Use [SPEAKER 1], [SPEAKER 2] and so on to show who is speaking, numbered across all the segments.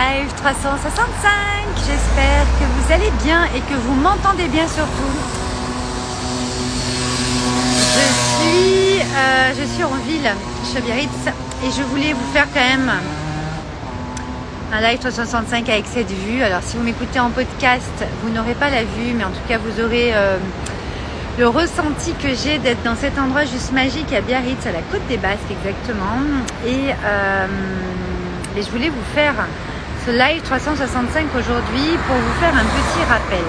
[SPEAKER 1] live 365. J'espère que vous allez bien et que vous m'entendez bien surtout. Je suis en ville, je suis à Biarritz et je voulais vous faire quand même un live 365 avec cette vue. Alors si vous m'écoutez en podcast, vous n'aurez pas la vue, mais en tout cas vous aurez le ressenti que j'ai d'être dans cet endroit juste magique à Biarritz, à la côte des Basques exactement. Et je voulais vous faire ce live 365 aujourd'hui pour vous faire un petit rappel.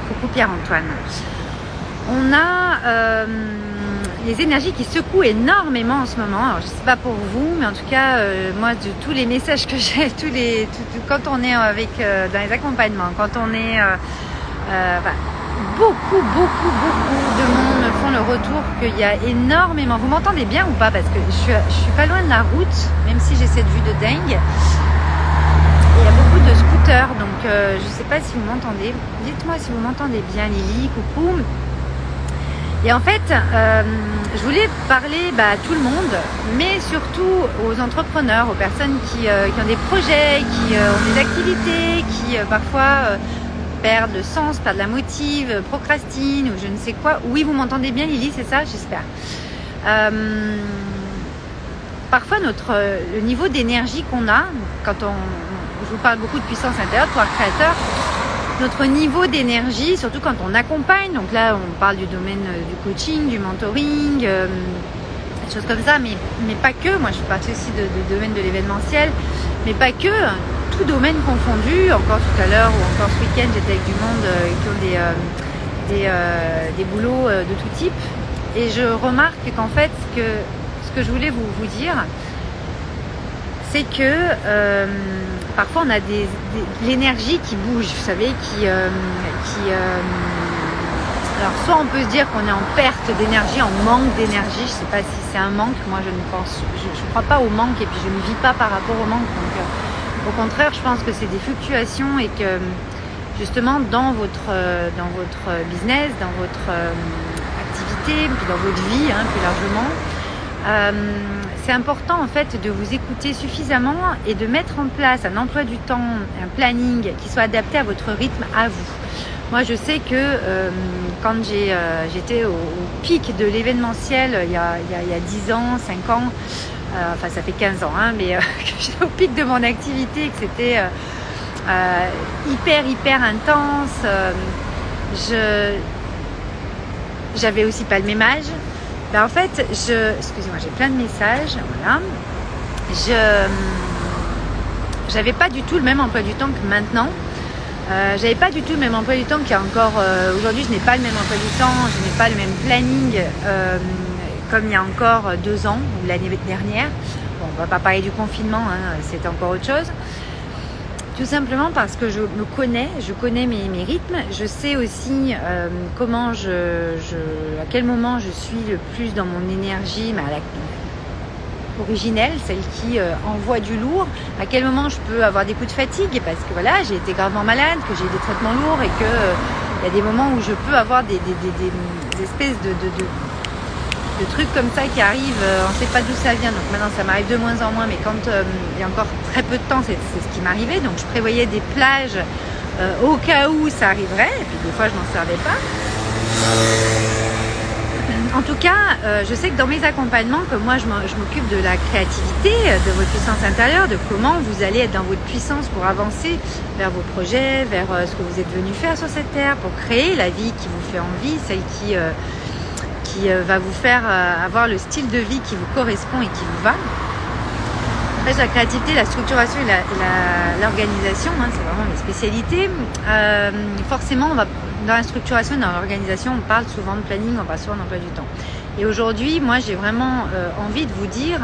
[SPEAKER 1] Coucou Pierre-Antoine. On a les énergies qui secouent énormément en ce moment. Alors, je ne sais pas pour vous, mais en tout cas, moi, de tous les messages que j'ai, quand on est dans les accompagnements, quand on est... beaucoup de monde me font le retour qu'il y a énormément... Vous m'entendez bien ou pas? Parce que je suis pas loin de la route, même si j'ai cette vue de dingue. Il y a beaucoup de scooters, donc je ne sais pas si vous m'entendez. Dites-moi si vous m'entendez bien, Lily, coucou. Et en fait, je voulais parler à tout le monde, mais surtout aux entrepreneurs, aux personnes qui ont des projets, qui ont des activités, qui parfois perdent le sens, perdent la motive, procrastinent ou je ne sais quoi. Oui, vous m'entendez bien, Lily, c'est ça? J'espère. Parfois, le niveau d'énergie qu'on a, je vous parle beaucoup de puissance intérieure, pouvoir créateur, notre niveau d'énergie, surtout quand on accompagne, donc là on parle du domaine du coaching, du mentoring, des choses comme ça, mais pas que. Moi je fais partie aussi du domaine de l'événementiel, mais pas que, tout domaine confondu. Encore tout à l'heure ou encore ce week-end j'étais avec du monde qui ont des boulots de tout type, et je remarque qu'en fait ce que je voulais vous dire, c'est que parfois on a l'énergie qui bouge, vous savez, alors soit on peut se dire qu'on est en perte d'énergie, en manque d'énergie, je ne sais pas si c'est un manque, moi je ne crois pas au manque et puis je ne vis pas par rapport au manque, donc au contraire je pense que c'est des fluctuations et que justement dans votre business, dans votre activité, puis dans votre vie plus largement, c'est important en fait de vous écouter suffisamment et de mettre en place un emploi du temps, un planning qui soit adapté à votre rythme, à vous. Moi je sais que quand j'étais au pic de l'événementiel il y a 10 ans, 5 ans, enfin ça fait 15 ans, mais que j'étais au pic de mon activité et que c'était hyper intense, j'avais aussi pas le même âge. En fait, excusez-moi, j'ai plein de messages, voilà. J'avais pas du tout le même emploi du temps que maintenant. J'avais pas du tout le même emploi du temps qu'il y a encore... aujourd'hui, je n'ai pas le même emploi du temps, je n'ai pas le même planning comme il y a encore 2 ans ou l'année dernière. Bon, on va pas parler du confinement, c'est encore autre chose. Tout simplement parce que je me connais, je connais mes rythmes, je sais aussi à quel moment je suis le plus dans mon énergie, originelle, celle qui envoie du lourd, à quel moment je peux avoir des coups de fatigue, parce que voilà, j'ai été gravement malade, que j'ai des traitements lourds et que il y a des moments où je peux avoir des espèces de trucs comme ça qui arrivent, on ne sait pas d'où ça vient, donc maintenant ça m'arrive de moins en moins, mais quand il y a encore très peu de temps, c'est ce qui m'arrivait, donc je prévoyais des plages au cas où ça arriverait, et puis des fois je n'en servais pas. En tout cas, je sais que dans mes accompagnements, comme moi je m'occupe de la créativité, de votre puissance intérieure, de comment vous allez être dans votre puissance pour avancer vers vos projets, vers ce que vous êtes venu faire sur cette terre, pour créer la vie qui vous fait envie, celle qui va vous faire avoir le style de vie qui vous correspond et qui vous va. Après, la créativité, la structuration et l'organisation, c'est vraiment mes spécialités. Forcément, dans la structuration et dans l'organisation, on parle souvent de planning, on parle souvent d'emploi du temps. Et aujourd'hui, moi, j'ai vraiment envie de vous dire,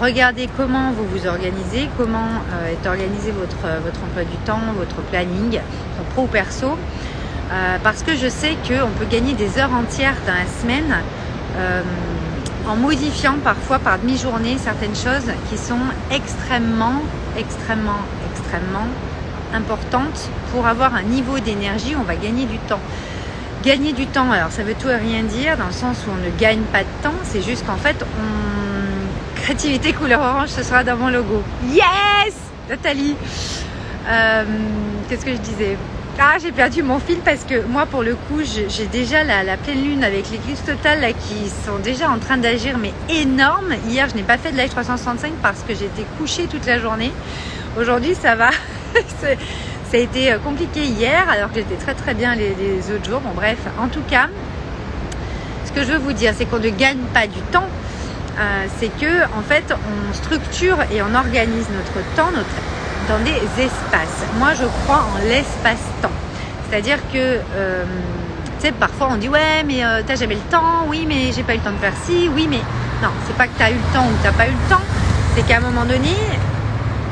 [SPEAKER 1] regardez comment vous vous organisez, comment est organisé votre emploi du temps, votre planning, pro ou perso. Parce que je sais qu'on peut gagner des heures entières dans la semaine en modifiant parfois par demi-journée certaines choses qui sont extrêmement importantes pour avoir un niveau d'énergie où on va gagner du temps. Gagner du temps, alors ça veut tout et rien dire dans le sens où on ne gagne pas de temps, c'est juste qu'en fait on créativité couleur orange, ce sera dans mon logo. Yes, Nathalie. Qu'est-ce que je disais? Ah, j'ai perdu mon fil parce que moi, pour le coup, j'ai déjà la pleine lune avec l'éclipse totale là, qui sont déjà en train d'agir, mais énorme. Hier, je n'ai pas fait de live 365 parce que j'étais couchée toute la journée. Aujourd'hui, ça va. Ça a été compliqué hier, alors que j'étais très très bien les autres jours. Bon, bref, en tout cas, ce que je veux vous dire, c'est qu'on ne gagne pas du temps. C'est que, en fait, on structure et on organise notre temps, dans des espaces. Moi, je crois en l'espace-temps. C'est-à-dire que, tu sais, parfois on dit ouais, mais t'as jamais le temps. Oui, mais j'ai pas eu le temps de faire ci. Oui, mais non, c'est pas que t'as eu le temps ou t'as pas eu le temps. C'est qu'à un moment donné,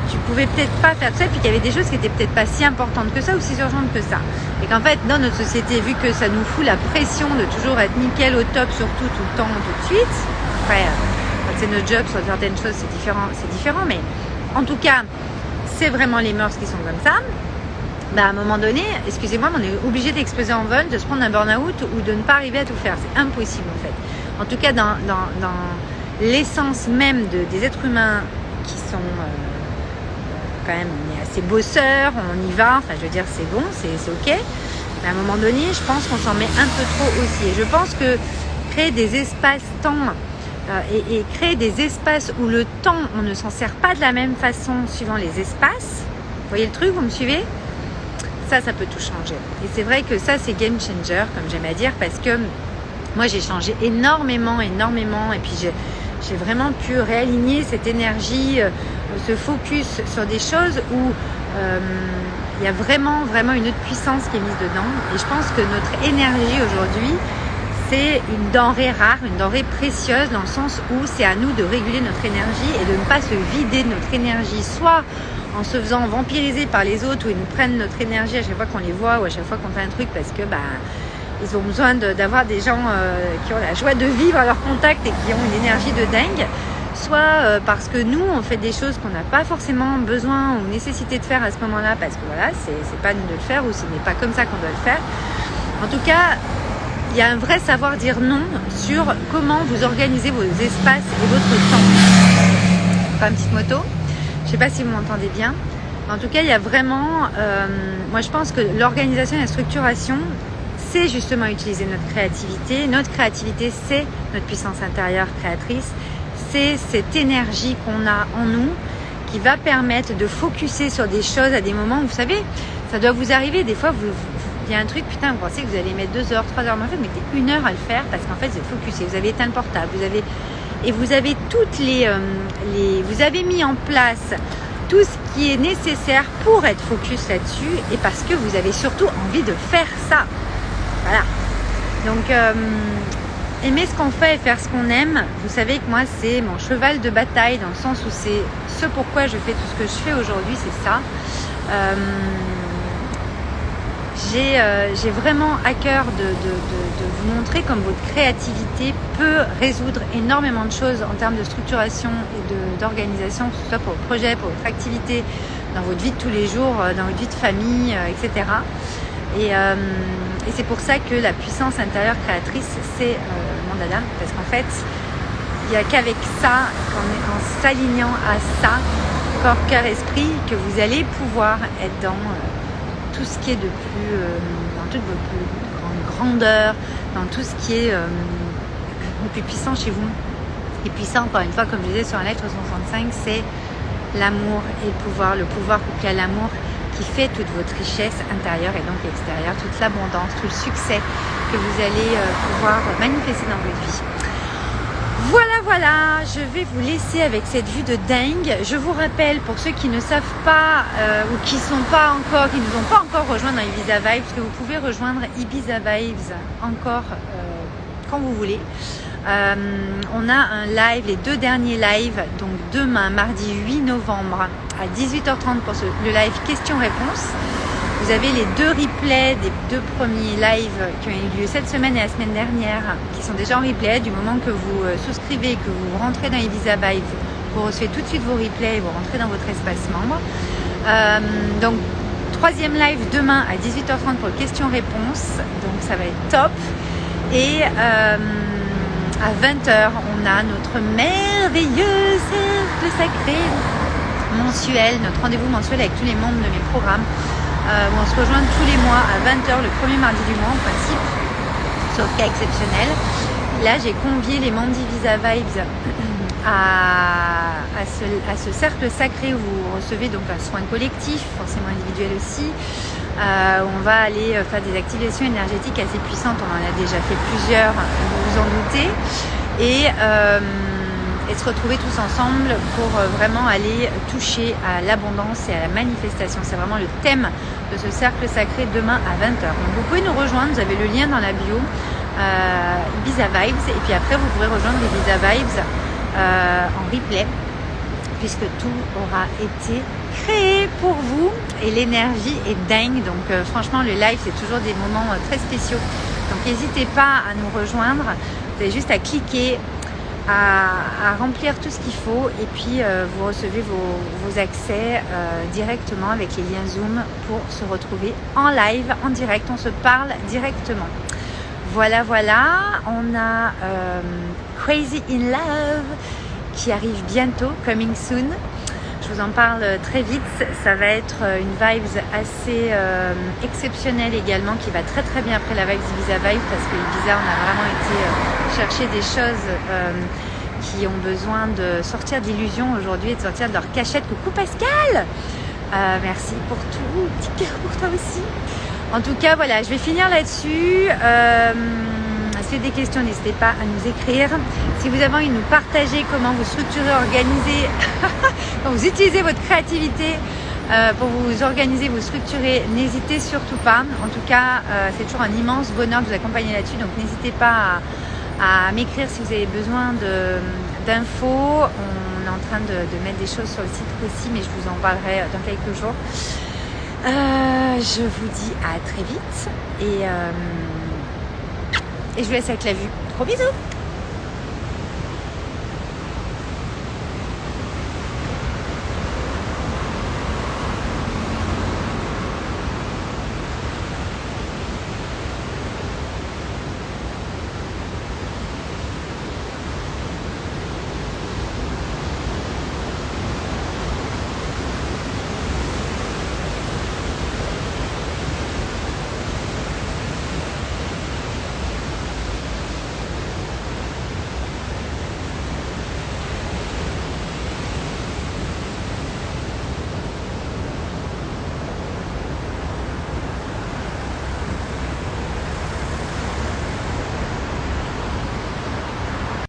[SPEAKER 1] tu pouvais peut-être pas faire ça, puis qu'il y avait des choses qui étaient peut-être pas si importantes que ça ou si urgentes que ça. Et qu'en fait, dans notre société, vu que ça nous fout la pression de toujours être nickel au top, surtout tout le temps, tout de suite. Après, quand c'est notre job, sur certaines choses, c'est différent, mais en tout cas, c'est vraiment les mœurs qui sont comme ça. Bah, à un moment donné, excusez-moi, mais on est obligé d'exploser en vol, de se prendre un burn-out ou de ne pas arriver à tout faire. C'est impossible en fait. En tout cas, dans l'essence même des êtres humains qui sont quand même, on est assez bosseurs, on y va, enfin je veux dire c'est bon, c'est ok. Mais à un moment donné, je pense qu'on s'en met un peu trop aussi. Et je pense que créer des espaces-temps et créer des espaces où le temps, on ne s'en sert pas de la même façon suivant les espaces. Vous voyez le truc, vous me suivez? Ça peut tout changer. Et c'est vrai que ça, c'est game changer, comme j'aime à dire, parce que moi, j'ai changé énormément, et puis j'ai vraiment pu réaligner cette énergie, ce focus sur des choses où il y a vraiment, vraiment une autre puissance qui est mise dedans. Et je pense que notre énergie aujourd'hui, c'est une denrée rare, une denrée précieuse dans le sens où c'est à nous de réguler notre énergie et de ne pas se vider de notre énergie, soit en se faisant vampiriser par les autres où ils nous prennent notre énergie à chaque fois qu'on les voit ou à chaque fois qu'on fait un truc parce que ils ont besoin d'avoir des gens qui ont la joie de vivre à leur contact et qui ont une énergie de dingue, soit parce que nous on fait des choses qu'on n'a pas forcément besoin ou nécessité de faire à ce moment-là parce que voilà, c'est pas nous de le faire ou ce n'est pas comme ça qu'on doit le faire. En tout cas, il y a un vrai savoir dire non sur comment vous organisez vos espaces et votre temps. Pas une petite moto. Je ne sais pas si vous m'entendez bien. En tout cas, il y a vraiment... moi, je pense que l'organisation et la structuration, c'est justement utiliser notre créativité. Notre créativité, c'est notre puissance intérieure créatrice. C'est cette énergie qu'on a en nous qui va permettre de focuser sur des choses à des moments où, vous savez, ça doit vous arriver. Des fois, il y a un truc, putain, vous pensez que vous allez mettre 2 heures, 3 heures, mais en fait, mettez 1 heure à le faire parce qu'en fait, vous êtes focusé, vous avez éteint le portable, vous avez toutes vous avez mis en place tout ce qui est nécessaire pour être focus là-dessus et parce que vous avez surtout envie de faire ça. Voilà. Donc, aimer ce qu'on fait et faire ce qu'on aime, vous savez que moi, c'est mon cheval de bataille dans le sens où c'est ce pourquoi je fais tout ce que je fais aujourd'hui, c'est ça. J'ai vraiment à cœur de vous montrer comme votre créativité peut résoudre énormément de choses en termes de structuration et d'organisation, que ce soit pour vos projets, pour votre activité, dans votre vie de tous les jours, dans votre vie de famille, etc. Et c'est pour ça que la puissance intérieure créatrice, c'est mon dada, parce qu'en fait, il n'y a qu'avec ça, en s'alignant à ça, corps, cœur, esprit, que vous allez pouvoir être dans... tout ce qui est de plus, dans toute votre plus grande grandeur, dans tout ce qui est le plus puissant chez vous. Et puissant, encore une fois, comme je disais sur un live 365, c'est l'amour et le pouvoir couplé à l'amour qui fait toute votre richesse intérieure et donc extérieure, toute l'abondance, tout le succès que vous allez pouvoir manifester dans votre vie. Voilà, je vais vous laisser avec cette vue de dingue. Je vous rappelle, pour ceux qui ne savent pas ou qui ne nous ont pas encore rejoint dans Ibiza Vibes, que vous pouvez rejoindre Ibiza Vibes encore quand vous voulez. On a un live, les 2 derniers lives, donc demain, mardi 8 novembre à 18h30 pour le live questions-réponses. Vous avez les 2 replays des 2 premiers lives qui ont eu lieu cette semaine et la semaine dernière, qui sont déjà en replay. Du moment que vous souscrivez, que vous rentrez dans Ibiza Vibes, vous recevez tout de suite vos replays et vous rentrez dans votre espace membre. Donc, 3e live demain à 18h30 pour questions-réponses. Donc, ça va être top. Et à 20h, on a notre merveilleux cercle sacré mensuel, notre rendez-vous mensuel avec tous les membres de mes programmes, où on se rejoint tous les mois à 20h, le premier mardi du mois en principe, sauf cas exceptionnel. Là, j'ai convié les membres d'Ibiza Vibes à ce cercle sacré où vous recevez donc un soin collectif, forcément individuel aussi, où on va aller faire des activations énergétiques assez puissantes. On en a déjà fait plusieurs, vous vous en doutez, et se retrouver tous ensemble pour vraiment aller toucher à l'abondance et à la manifestation. C'est vraiment le thème de ce cercle sacré demain à 20h. Donc vous pouvez nous rejoindre, vous avez le lien dans la bio, Ibiza Vibes, et puis après vous pourrez rejoindre Ibiza Vibes en replay, puisque tout aura été créé pour vous et l'énergie est dingue. Donc franchement, le live, c'est toujours des moments très spéciaux. Donc n'hésitez pas à nous rejoindre. Vous avez juste à cliquer, à remplir tout ce qu'il faut, et puis vous recevez vos accès directement avec les liens Zoom pour se retrouver en live, en direct. On se parle directement. Voilà, on a Crazy in Love qui arrive bientôt, coming soon. Je vous en parle très vite. Ça va être une vibes assez exceptionnelle également, qui va très très bien après la vibes Ibiza Vibes, parce que Ibiza, on a vraiment été chercher des choses qui ont besoin de sortir d'illusions aujourd'hui et de sortir de leur cachette. Coucou Pascal, merci pour tout, petit cœur pour toi aussi. En tout cas, voilà, je vais finir là-dessus. Si vous avez des questions, n'hésitez pas à nous écrire. Si vous avez envie de nous partager comment vous structurez, organisez, quand vous utilisez votre créativité pour vous organiser, vous structurer, n'hésitez surtout pas. En tout cas, c'est toujours un immense bonheur de vous accompagner là-dessus. Donc, n'hésitez pas à m'écrire si vous avez besoin d'infos. On est en train de mettre des choses sur le site aussi, mais je vous en parlerai dans quelques jours. Je vous dis à très vite et je vous laisse avec la vue. Gros bisous!